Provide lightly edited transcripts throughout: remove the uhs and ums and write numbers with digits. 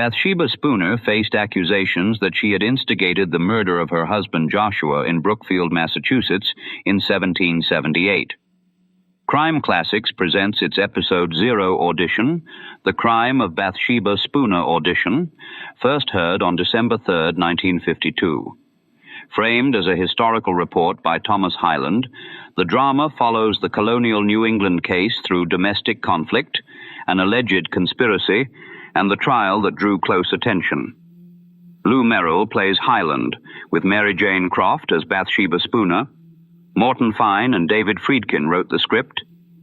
Bathsheba Spooner faced accusations that she had instigated the murder of her husband Joshua in Brookfield, Massachusetts in 1778. Crime Classics presents its Episode 0 audition, The Crime of Bathsheba Spooner audition, first heard on December 3, 1952. Framed as a historical report by Thomas Hyland, the drama follows the colonial New England case through domestic conflict, an alleged conspiracy, and the trial that drew close attention. Lou Merrill plays Hyland, with Mary Jane Croft as Bathsheba Spooner. Morton and David Friedkin wrote the script,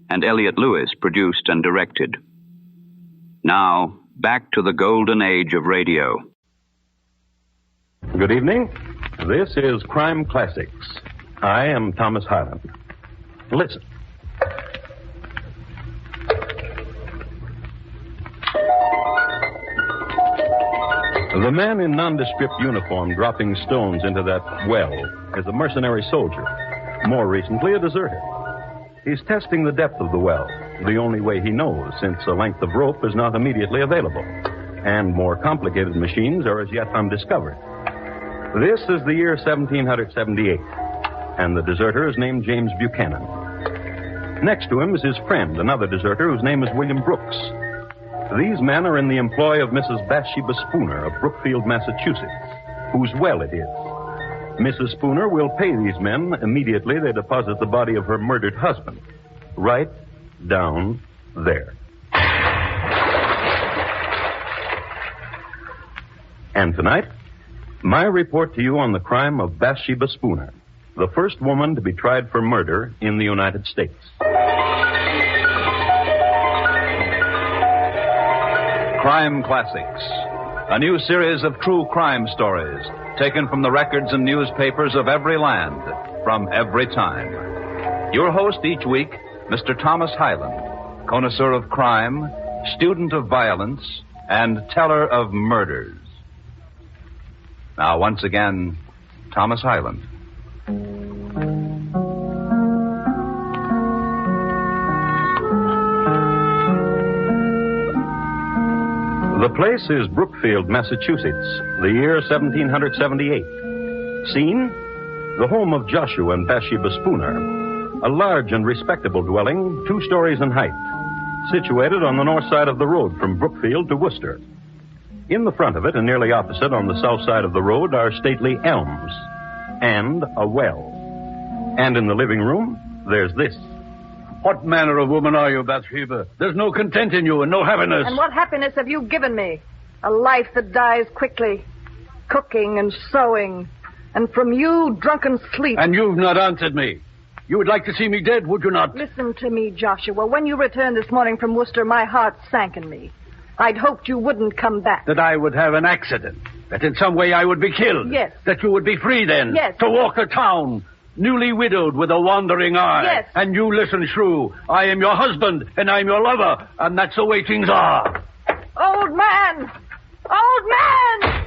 and Elliott Lewis produced and directed. Now, back to the golden age of radio. Good evening. This is Crime Classics. I am Thomas Hyland. Listen. The man in nondescript uniform dropping stones into that well is a mercenary soldier, more recently a deserter. He's testing the depth of the well, the only way he knows, since a length of rope is not immediately available, and more complicated machines are as yet undiscovered. This is the year 1778, and the deserter is named James Buchanan. Next to him is his friend, another deserter whose name is William Brooks. These men are in the employ of Mrs. Bathsheba Spooner of Brookfield, Massachusetts, whose well it is. Mrs. Spooner will pay these men immediately they deposit the body of her murdered husband. Right down there. And tonight, my report to you on the crime of Bathsheba Spooner, the first woman to be tried for murder in the United States. Crime Classics, a new series of true crime stories taken from the records and newspapers of every land, from every time. Your host each week, Mr. Thomas Hyland, connoisseur of crime, student of violence, and teller of murders. Now, once again, Thomas Hyland. The place is Brookfield, Massachusetts, the year 1778. Scene, the home of Joshua and Bathsheba Spooner, a large and respectable dwelling, 2 stories in height, situated on the north side of the road from Brookfield to Worcester. In the front of it, and nearly opposite on the south side of the road, are stately elms and a well. And in the living room, there's this. What manner of woman are you, Bathsheba? There's no content in you and no happiness. And what happiness have you given me? A life that dies quickly, cooking and sewing, and from you, drunken sleep. And you've not answered me. You would like to see me dead, would you not? Listen to me, Joshua. When you returned this morning from Worcester, my heart sank in me. I'd hoped you wouldn't come back. That I would have an accident. That in some way I would be killed. Yes. That you would be free then. Yes. To walk the town, newly widowed with a wandering eye. Yes. And you listen, shrew. I am your husband, and I'm your lover, and that's the way things are. Old man! Old man!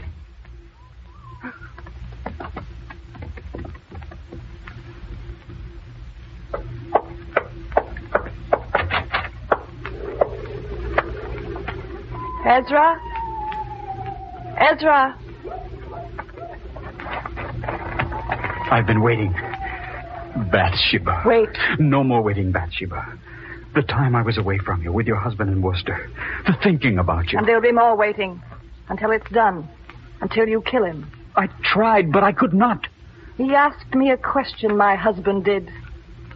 Ezra? Ezra? I've been waiting. Bathsheba. Wait. No more waiting, Bathsheba. The time I was away from you with your husband in Worcester. The thinking about you. And there'll be more waiting. Until it's done. Until you kill him. I tried, but I could not. He asked me a question, my husband did.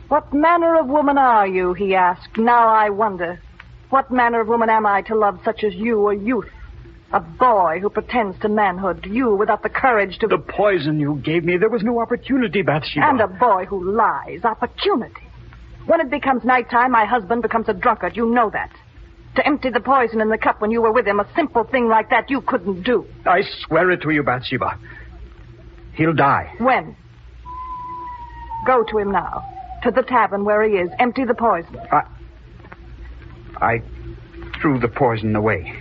What manner of woman are you, he asked. Now I wonder. What manner of woman am I to love such as you, a youth? A boy who pretends to manhood. You without the courage to... The poison you gave me, there was no opportunity, Bathsheba. And a boy who lies. Opportunity. When it becomes nighttime, my husband becomes a drunkard. You know that. To empty the poison in the cup when you were with him, a simple thing like that you couldn't do. I swear it to you, Bathsheba. He'll die. When? Go to him now. To the tavern where he is. Empty the poison. I threw the poison away.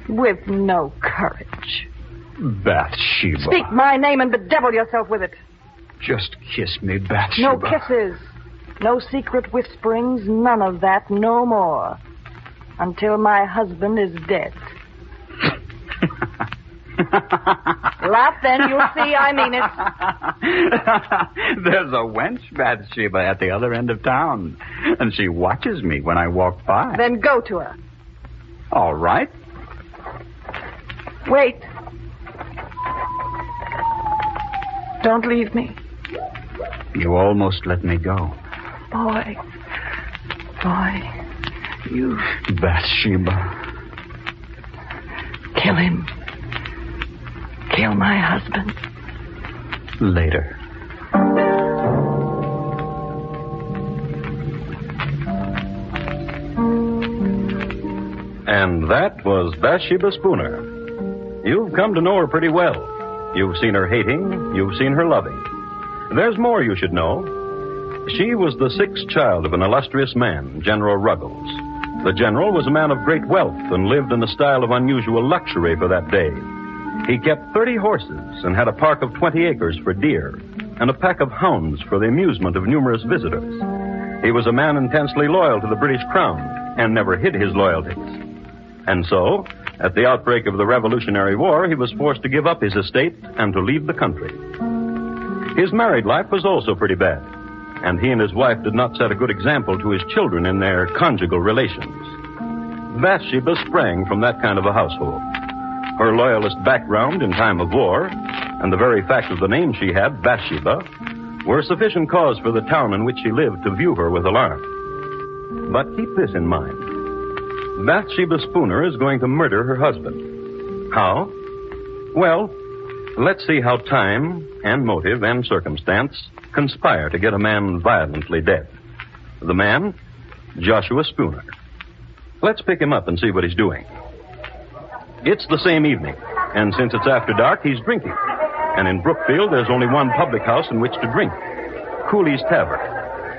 With no courage. Bathsheba. Speak my name and bedevil yourself with it. Just kiss me, Bathsheba. No kisses. No secret whisperings. None of that. No more. Until my husband is dead. Laugh then, you'll see I mean it. There's a wench, Bathsheba, at the other end of town, and she watches me when I walk by. Then go to her. All right. Wait. Don't leave me. You almost let me go. Boy, you... Bathsheba. Kill him. Kill my husband. Later. And that was Bathsheba Spooner. You've come to know her pretty well. You've seen her hating, you've seen her loving. There's more you should know. She was the sixth child of an illustrious man, General Ruggles. The general was a man of great wealth and lived in a style of unusual luxury for that day. He kept 30 horses and had a park of 20 acres for deer and a pack of hounds for the amusement of numerous visitors. He was a man intensely loyal to the British Crown and never hid his loyalties. And so, at the outbreak of the Revolutionary War, he was forced to give up his estate and to leave the country. His married life was also pretty bad, and he and his wife did not set a good example to his children in their conjugal relations. Bathsheba sprang from that kind of a household. Her loyalist background in time of war, and the very fact of the name she had, Bathsheba, were sufficient cause for the town in which she lived to view her with alarm. But keep this in mind. Bathsheba Spooner is going to murder her husband. How? Well, let's see how time and motive and circumstance conspire to get a man violently dead. The man, Joshua Spooner. Let's pick him up and see what he's doing. It's the same evening, and since it's after dark, he's drinking. And in Brookfield, there's only one public house in which to drink, Cooley's Tavern.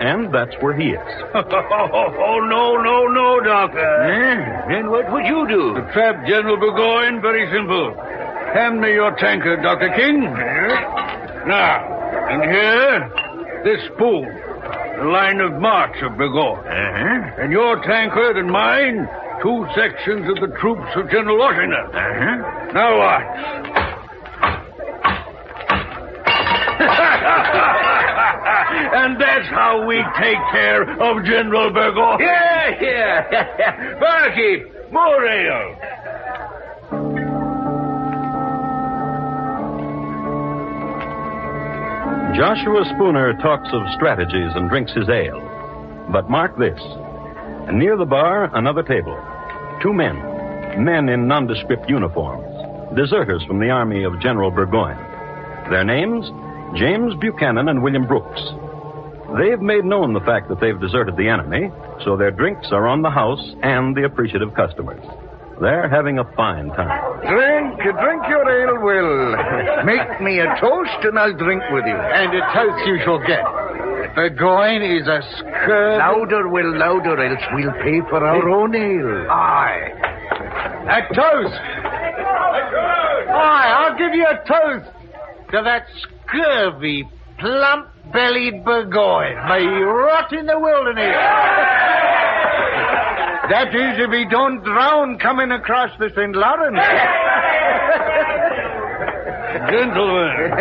And that's where he is. No, Doctor. Then what would you do? To trap General Burgoyne, very simple. Hand me your tankard, Dr. King. Now, and here, this spoon, the line of march of Burgoyne. And your tankard and mine, 2 sections of the troops of General Washington. Now watch. And that's how we take care of General Burgoyne. Yeah. Barkeep, more ale. Joshua Spooner talks of strategies and drinks his ale. But mark this. Near the bar, another table. 2 men in nondescript uniforms, deserters from the army of General Burgoyne. Their names, James Buchanan and William Brooks. They've made known the fact that they've deserted the enemy, so their drinks are on the house and the appreciative customers. They're having a fine time. Drink your ale, Will. Make me a toast and I'll drink with you. And a toast you shall get. Burgoyne is a scurvy... Louder, Will, louder, else we'll pay for our own ale. Aye. A toast. Aye, I'll give you a toast to that scurvy, plump-bellied Burgoyne. May he rot in the wilderness. That is, if he don't drown coming across the St. Lawrence. Gentlemen.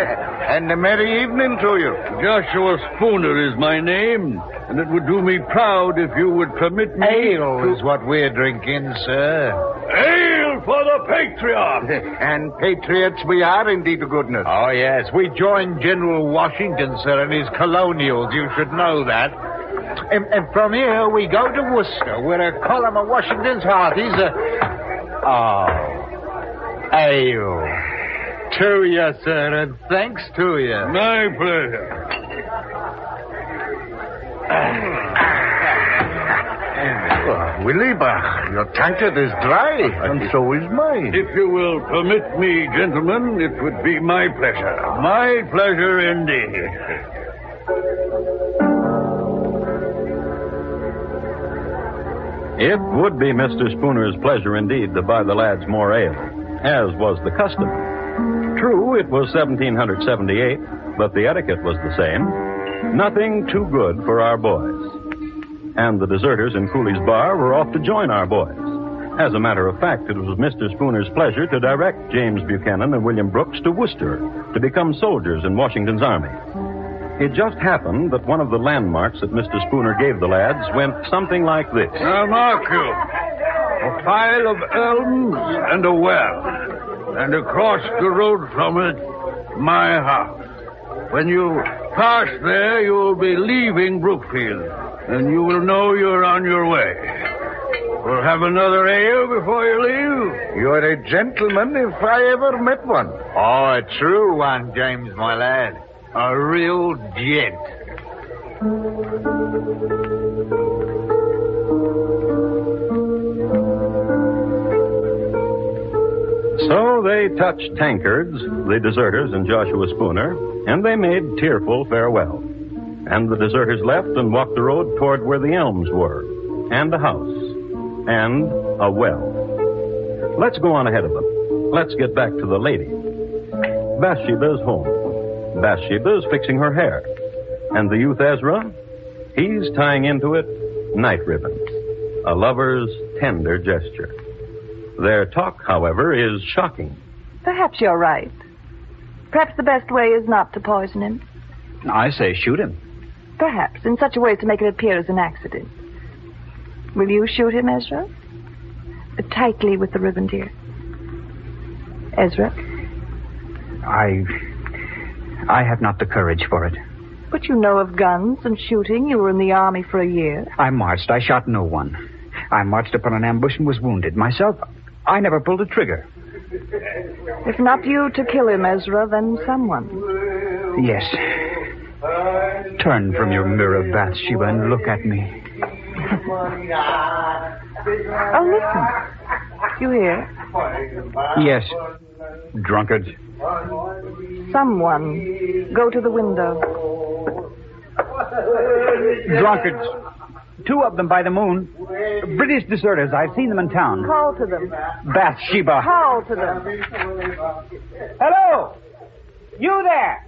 And a merry evening to you. Joshua Spooner is my name, and it would do me proud if you would permit me... Ale is what we're drinking, sir. Ale for the patriot! And patriots we are, indeed, to goodness. Oh, yes. We joined General Washington, sir, and his colonials. You should know that. And from here, we go to Worcester, where a column of Washington's Hearties... ale. To you, sir, and thanks to you. My pleasure. Willibach, your tankard is dry, and so is mine. If you will permit me, gentlemen, it would be my pleasure. My pleasure indeed. It would be Mr. Spooner's pleasure indeed to buy the lads more ale, as was the custom. True, it was 1778, but the etiquette was the same. Nothing too good for our boys. And the deserters in Cooley's bar were off to join our boys. As a matter of fact, it was Mr. Spooner's pleasure to direct James Buchanan and William Brooks to Worcester to become soldiers in Washington's army. It just happened that one of the landmarks that Mr. Spooner gave the lads went something like this. Now, mark you. A pile of elms and a well. And across the road from it, my house. When you pass there, you will be leaving Brookfield. And you will know you're on your way. We'll have another ale before you leave. You're a gentleman if I ever met one. Oh, a true one, James, my lad. A real gent. So they touched tankards, the deserters and Joshua Spooner, and they made tearful farewell. And the deserters left and walked the road toward where the elms were, and a house, and a well. Let's go on ahead of them. Let's get back to the lady. Bathsheba's home. Bathsheba's fixing her hair. And the youth Ezra, he's tying into it night ribbons. A lover's tender gesture. Their talk, however, is shocking. Perhaps you're right. Perhaps the best way is not to poison him. I say shoot him. Perhaps, in such a way as to make it appear as an accident. Will you shoot him, Ezra? Tightly with the ribbon, dear. Ezra? I have not the courage for it. But you know of guns and shooting. You were in the army for a year. I marched. I shot no one. I marched upon an ambush and was wounded. Myself, I never pulled a trigger. If not you to kill him, Ezra, then someone. Yes. Turn from your mirror, Bathsheba, and look at me. Oh, listen. You hear? Yes. Drunkards. Someone. Go to the window. Drunkards. 2 of them by the moon. British deserters. I've seen them in town. Call to them. Bathsheba. Call to them. Hello! You there!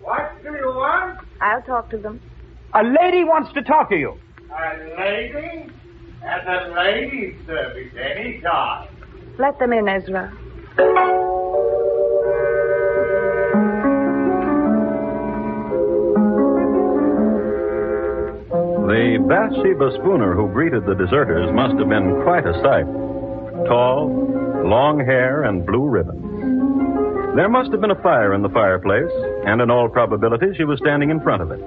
What do you want? I'll talk to them. A lady wants to talk to you. A lady? At a lady's service any time. Let them in, Ezra. The Bathsheba Spooner who greeted the deserters must have been quite a sight. Tall, long hair, and blue ribbons. There must have been a fire in the fireplace, and in all probability she was standing in front of it.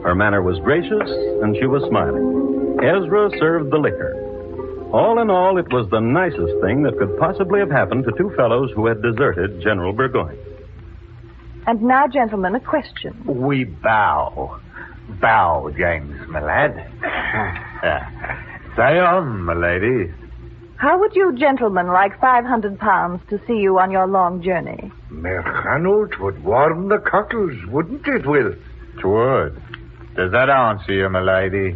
Her manner was gracious, and she was smiling. Ezra served the liquor. All in all, it was the nicest thing that could possibly have happened to 2 fellows who had deserted General Burgoyne. And now, gentlemen, a question. We bow. Bow, James, my lad. Say on, my lady. How would you gentlemen like 500 pounds to see you on your long journey? Mechano, 'twould warm the cockles, wouldn't it, Will? 'Twould. Does that answer you, my lady?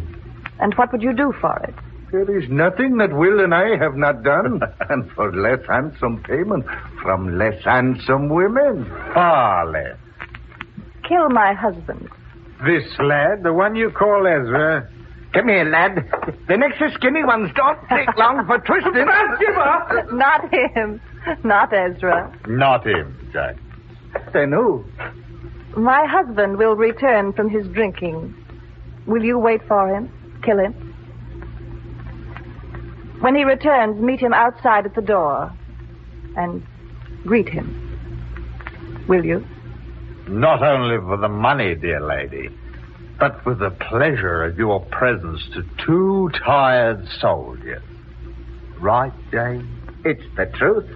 And what would you do for it? There is nothing that Will and I have not done, and for less handsome payment from less handsome women. Far less. Kill my husband. This lad, the one you call Ezra. Come here, lad. The next skinny ones don't take long for twisting. Not him. Not Ezra. Not him, Jack. Then who? My husband will return from his drinking. Will you wait for him? Kill him? When he returns, meet him outside at the door and greet him. Will you? Not only for the money, dear lady, but with the pleasure of your presence to 2 tired soldiers. Right, James? It's the truth.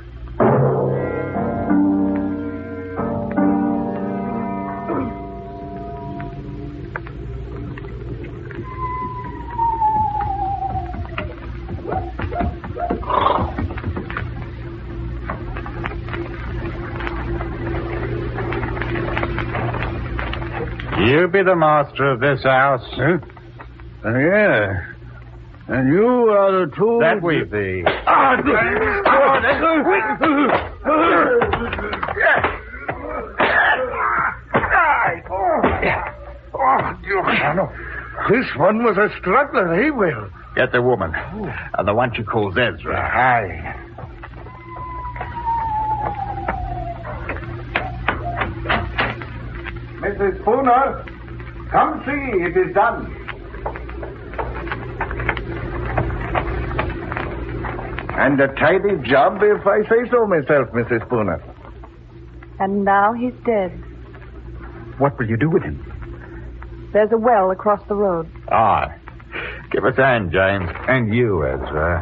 You be the master of this house. Huh? Yeah. And you are the 2... That we be. This one was a struggler, eh, Will? Get the woman. The one she calls Ezra. Aye. Mrs. Spooner, come see. It is done. And a tidy job, if I say so myself, Mrs. Spooner. And now he's dead. What will you do with him? There's a well across the road. Ah. Give us a hand, James. And you, Ezra.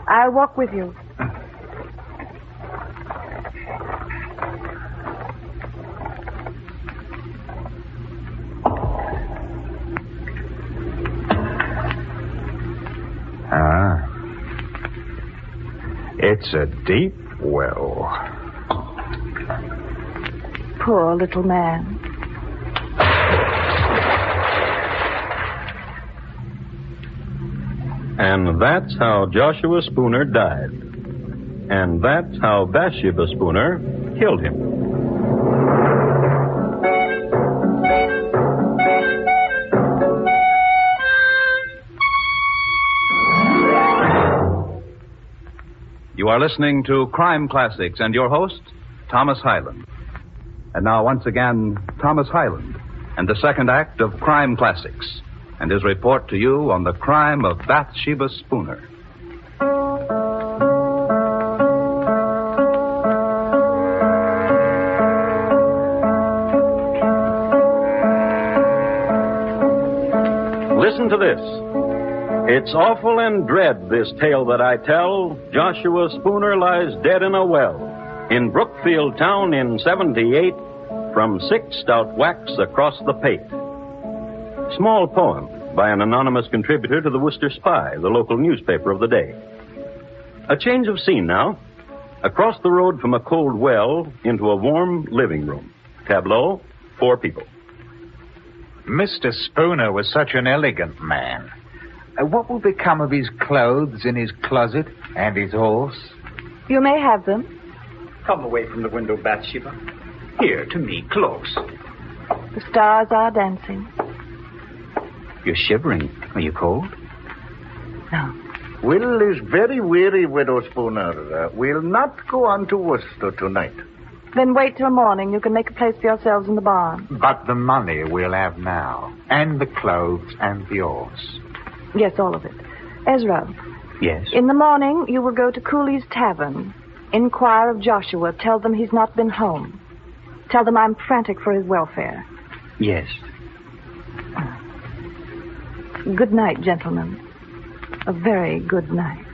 I'll walk with you. It's a deep well. Poor little man. And that's how Joshua Spooner died. And that's how Bathsheba Spooner killed him. You are listening to Crime Classics and your host, Thomas Hyland. And now, once again, Thomas Hyland and the second act of Crime Classics and his report to you on the crime of Bathsheba Spooner. Listen to this. It's awful and dread, this tale that I tell. Joshua Spooner lies dead in a well in Brookfield town in 78 from 6 stout whacks across the pate. Small poem by an anonymous contributor to the Worcester Spy, the local newspaper of the day. A change of scene now. Across the road from a cold well into a warm living room. Tableau, 4 people. Mr. Spooner was such an elegant man. What will become of his clothes in his closet and his horse? You may have them. Come away from the window, Bathsheba. Here, to me, close. The stars are dancing. You're shivering. Are you cold? No. Will is very weary, Widow Spooner. We'll not go on to Worcester tonight. Then wait till morning. You can make a place for yourselves in the barn. But the money we'll have now, and the clothes and the horse. Yes, all of it. Ezra. Yes? In the morning, you will go to Cooley's Tavern. Inquire of Joshua. Tell them he's not been home. Tell them I'm frantic for his welfare. Yes. Good night, gentlemen. A very good night.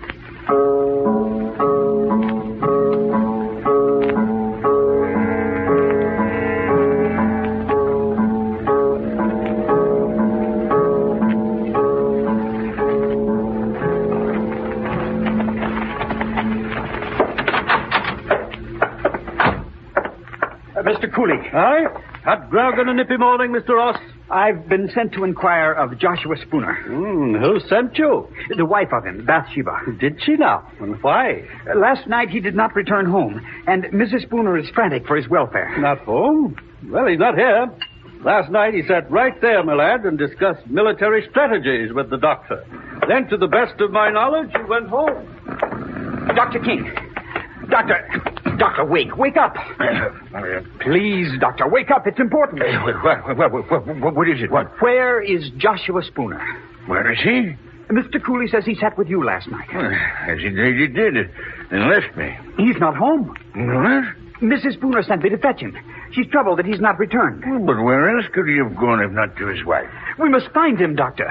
Mr. Cooley. Aye? Hot grog on a nippy morning, Mr. Ross? I've been sent to inquire of Joshua Spooner. Who sent you? The wife of him, Bathsheba. Did she now? And why? Last night he did not return home, and Mrs. Spooner is frantic for his welfare. Not home? Well, he's not here. Last night he sat right there, my lad, and discussed military strategies with the doctor. Then, to the best of my knowledge, he went home. Dr. King. Doctor, wake up. Please, Doctor, wake up. It's important. What is it? What? Where is Joshua Spooner? Where is he? Mr. Cooley says he sat with you last night. As he did, and left me. He's not home. What? Mrs. Spooner sent me to fetch him. She's troubled that he's not returned. But where else could he have gone if not to his wife? We must find him, Doctor.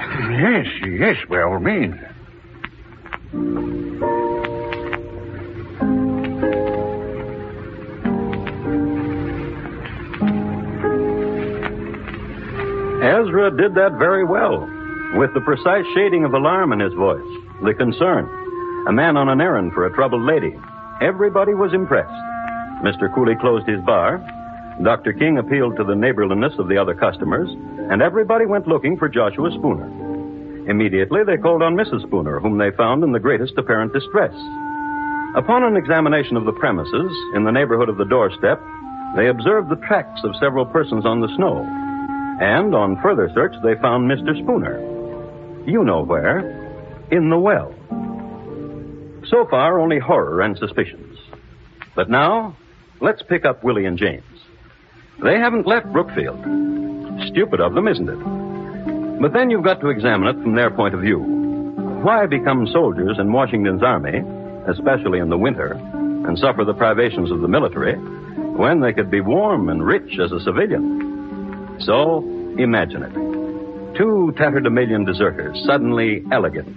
Yes, by all means. Ezra did that very well, with the precise shading of alarm in his voice, the concern. A man on an errand for a troubled lady. Everybody was impressed. Mr. Cooley closed his bar. Dr. King appealed to the neighborliness of the other customers, and everybody went looking for Joshua Spooner. Immediately, they called on Mrs. Spooner, whom they found in the greatest apparent distress. Upon an examination of the premises, in the neighborhood of the doorstep, they observed the tracks of several persons on the snow. And on further search, they found Mr. Spooner. You know where. In the well. So far, only horror and suspicions. But now, let's pick up Willie and James. They haven't left Brookfield. Stupid of them, isn't it? But then you've got to examine it from their point of view. Why become soldiers in Washington's army, especially in the winter, and suffer the privations of the military, when they could be warm and rich as a civilian? So, imagine it. 2 tatterdemalion deserters, suddenly elegant,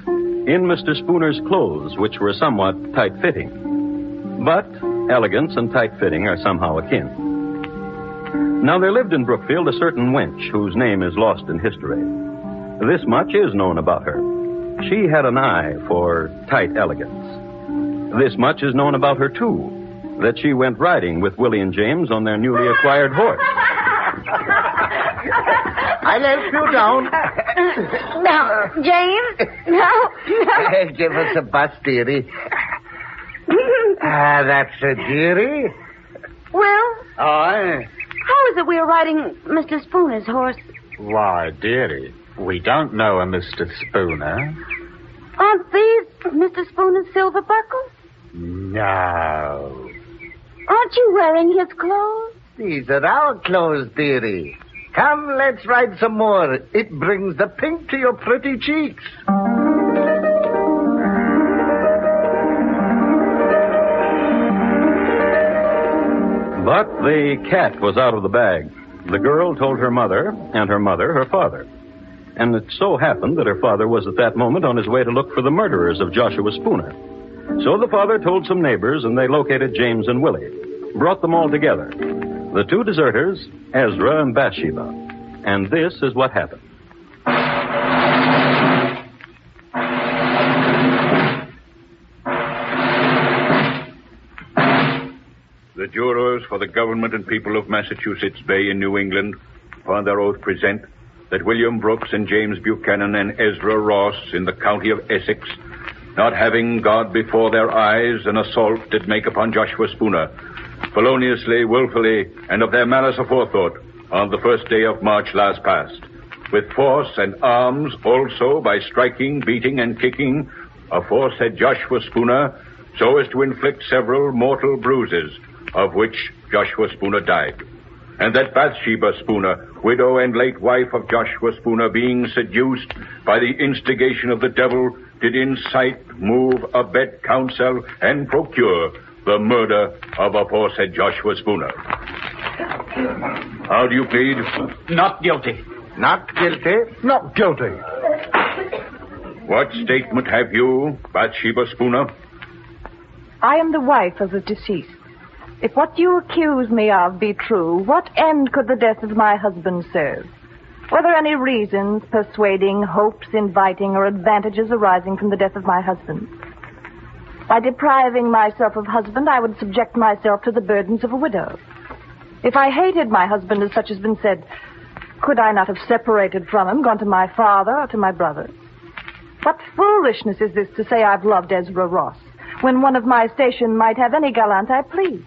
in Mr. Spooner's clothes, which were somewhat tight-fitting. But elegance and tight-fitting are somehow akin. Now, there lived in Brookfield a certain wench whose name is lost in history. This much is known about her. She had an eye for tight elegance. This much is known about her, too, that she went riding with Willie and James on their newly acquired horse. I'll help you down. No, James. No. Give us a bus, dearie. That's a dearie. Will, Aye. how is it we are riding Mr. Spooner's horse? Why, dearie, we don't know a Mr. Spooner. Aren't these Mr. Spooner's silver buckles? No. Aren't you wearing his clothes? These are our clothes, dearie. Come, let's ride some more. It brings the pink to your pretty cheeks. But the cat was out of the bag. The girl told her mother, and her mother her father. And it so happened that her father was at that moment on his way to look for the murderers of Joshua Spooner. So the father told some neighbors, and they located James and Willie. Brought them all together. The 2 deserters, Ezra and Bathsheba. And this is what happened. The jurors for the government and people of Massachusetts Bay in New England, upon their oath, present that William Brooks and James Buchanan and Ezra Ross in the county of Essex, not having God before their eyes, an assault did make upon Joshua Spooner, feloniously, willfully, and of their malice aforethought, on the 1st day of March last past, with force and arms also by striking, beating, and kicking aforesaid Joshua Spooner, so as to inflict several mortal bruises, of which Joshua Spooner died. And that Bathsheba Spooner, widow and late wife of Joshua Spooner, being seduced by the instigation of the devil, did incite, move, abet, counsel, and procure the murder of aforesaid Joshua Spooner. How do you plead? Not guilty. Not guilty. Not guilty. What statement have you, Bathsheba Spooner? I am the wife of the deceased. If what you accuse me of be true, what end could the death of my husband serve? Were there any reasons, persuading, hopes, inviting, or advantages arising from the death of my husband? By depriving myself of husband, I would subject myself to the burdens of a widow. If I hated my husband, as such has been said, could I not have separated from him, gone to my father or to my brothers? What foolishness is this to say I've loved Ezra Ross, when one of my station might have any gallant I please?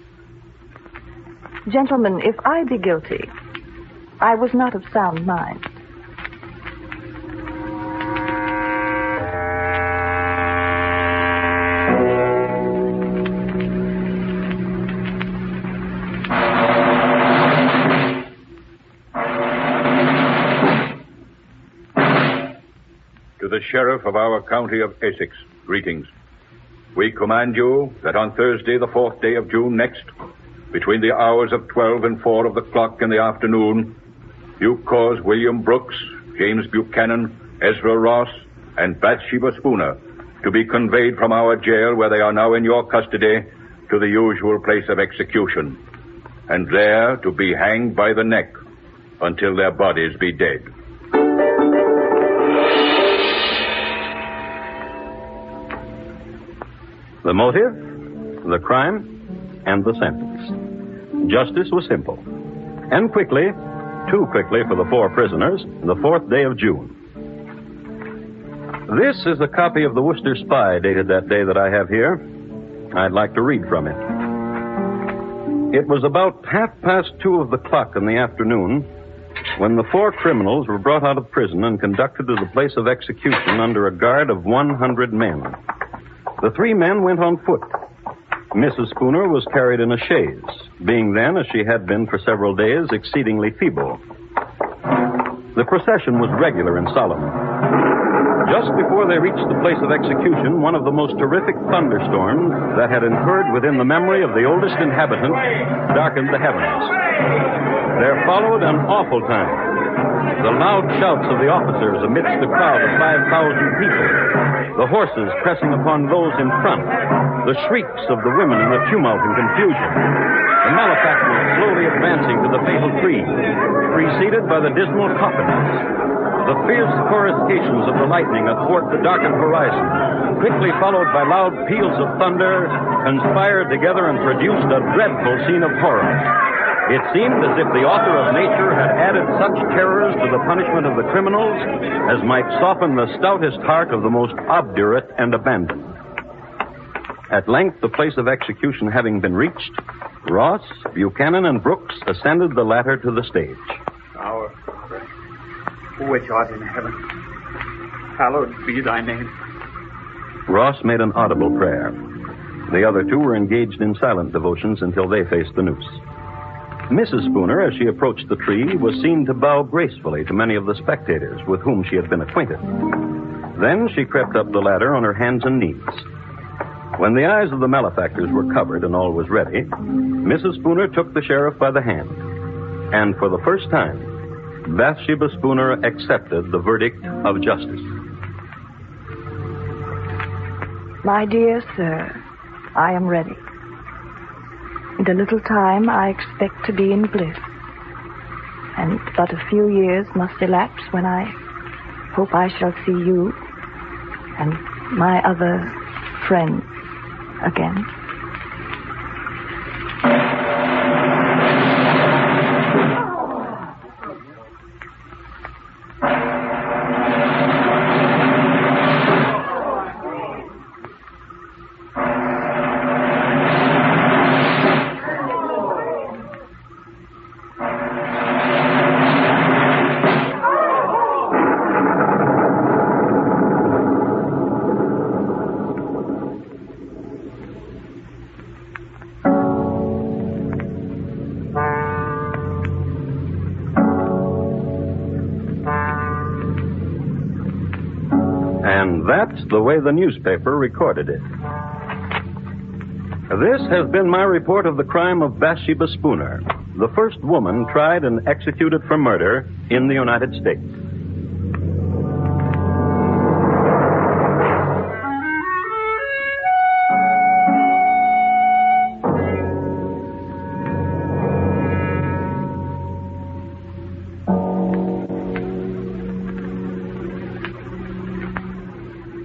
Gentlemen, if I be guilty, I was not of sound mind. To the sheriff of our county of Essex, greetings. We command you that on Thursday, the 4th day of June next, between the hours of 12 and 4 of the clock in the afternoon, you cause William Brooks, James Buchanan, Ezra Ross, and Bathsheba Spooner to be conveyed from our jail, where they are now in your custody, to the usual place of execution, and there to be hanged by the neck until their bodies be dead. The motive, the crime, and the sentence. Justice was simple. And quickly, too quickly for the 4 prisoners, the 4th day of June. This is a copy of the Worcester Spy dated that day that I have here. I'd like to read from it. It was about 2:30 of the clock in the afternoon when the 4 criminals were brought out of prison and conducted to the place of execution under a guard of 100 men. The 3 men went on foot. Mrs. Spooner was carried in a chaise, being then, as she had been for several days, exceedingly feeble. The procession was regular and solemn. Just before they reached the place of execution, one of the most terrific thunderstorms that had occurred within the memory of the oldest inhabitant darkened the heavens. There followed an awful time. The loud shouts of the officers amidst the crowd of 5,000 people, the horses pressing upon those in front, the shrieks of the women in the tumult and confusion, the malefactors slowly advancing to the fatal tree, preceded by the dismal coffins, the fierce coruscations of the lightning athwart the darkened horizon, quickly followed by loud peals of thunder, conspired together and produced a dreadful scene of horror. It seemed as if the author of nature had added such terrors to the punishment of the criminals as might soften the stoutest heart of the most obdurate and abandoned. At length, the place of execution having been reached, Ross, Buchanan, and Brooks ascended the ladder to the stage. Our Father, which art in heaven, hallowed be thy name. Ross made an audible prayer. The other 2 were engaged in silent devotions until they faced the noose. Mrs. Spooner, as she approached the tree, was seen to bow gracefully to many of the spectators with whom she had been acquainted. Then she crept up the ladder on her hands and knees. When the eyes of the malefactors were covered and all was ready, Mrs. Spooner took the sheriff by the hand. And for the first time, Bathsheba Spooner accepted the verdict of justice. My dear sir, I am ready. In a little time, I expect to be in bliss. And but a few years must elapse when I hope I shall see you and my other friends again. And that's the way the newspaper recorded it. This has been my report of the crime of Bathsheba Spooner, the first woman tried and executed for murder in the United States.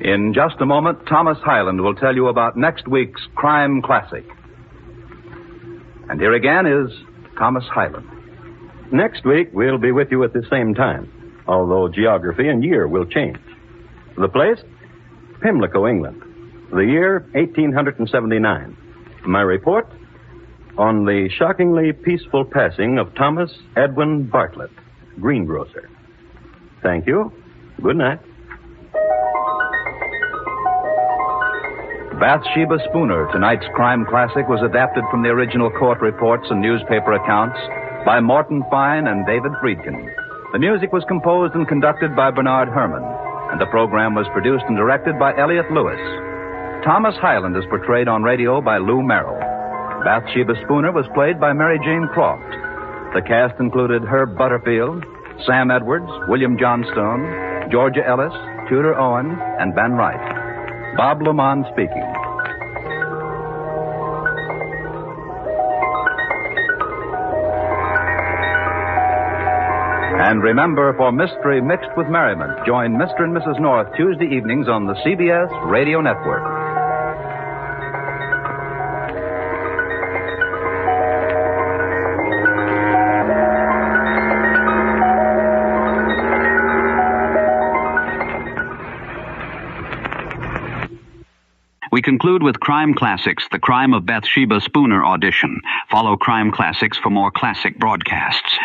In just a moment, Thomas Hyland will tell you about next week's Crime Classic. And here again is Thomas Hyland. Next week, we'll be with you at the same time, although geography and year will change. The place? Pimlico, England. The year, 1879. My report? On the shockingly peaceful passing of Thomas Edwin Bartlett, greengrocer. Thank you. Good night. Bathsheba Spooner, tonight's crime classic, was adapted from the original court reports and newspaper accounts by Morton Fine and David Friedkin. The music was composed and conducted by Bernard Herrmann, and the program was produced and directed by Elliott Lewis. Thomas Hyland is portrayed on radio by Lou Merrill. Bathsheba Spooner was played by Mary Jane Croft. The cast included Herb Butterfield, Sam Edwards, William Johnstone, Georgia Ellis, Tudor Owen, and Ben Wright. Bob Lamont speaking. And remember, for mystery mixed with merriment, join Mr. and Mrs. North Tuesday evenings on the CBS Radio Network. We conclude with Crime Classics, The Crime of Bathsheba Spooner Audition. Follow Crime Classics for more classic broadcasts.